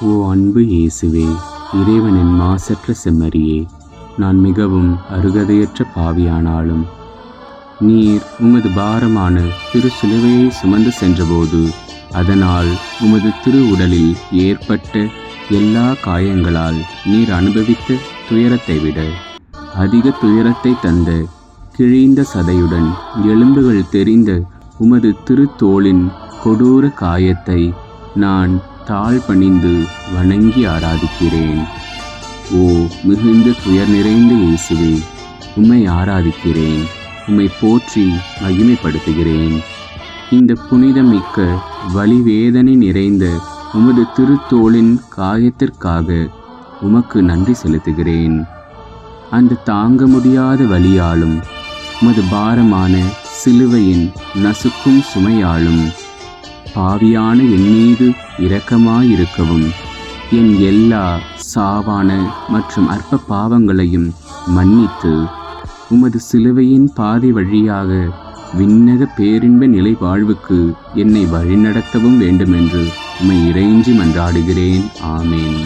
ஓ அன்பு இயேசுவே, இறைவனின் மாசற்ற செம்மறியே, நான் மிகவும் அருகதையற்ற பாவியானாலும் நீர் உமது பாரமான திரு சிலுவையை சுமந்து சென்றபோது அதனால் உமது திரு உடலில் ஏற்பட்ட எல்லா காயங்களால் நீர் அனுபவித்த துயரத்தை விட அதிக துயரத்தை தந்த கிழிந்த சதையுடன் எலும்புகள் தெரிந்த உமது திருத்தோளின் கொடூர காயத்தை நான் தாழ் பணிந்து வணங்கி ஆராதிக்கிறேன். ஓ மிகுந்த துயர் நிறைந்த இயேசுவே, உம்மை ஆராதிக்கிறேன், உம்மை போற்றி மகிமைப்படுத்துகிறேன். இந்த புனிதமிக்க வலிவேதனை நிறைந்த உமது திருத்தோளின் காயத்திற்காக உமக்கு நன்றி செலுத்துகிறேன். அந்த தாங்க முடியாத வலியாலும் உமது பாரமான சிலுவையின் நசுக்கும் சுமையாலும் பாவியான என் மீது இரக்கமாயிருக்கவும் என் எல்லா சாவான மற்றும் அற்ப பாவங்களையும் மன்னித்து உமது சிலுவையின் பாதை வழியாக விண்ணக பேரின்ப நிலை வாழ்வுக்கு என்னை வழிநடத்தவும் வேண்டுமென்று உம்மை இறைஞ்சி மன்றாடுகிறேன். ஆமேன்.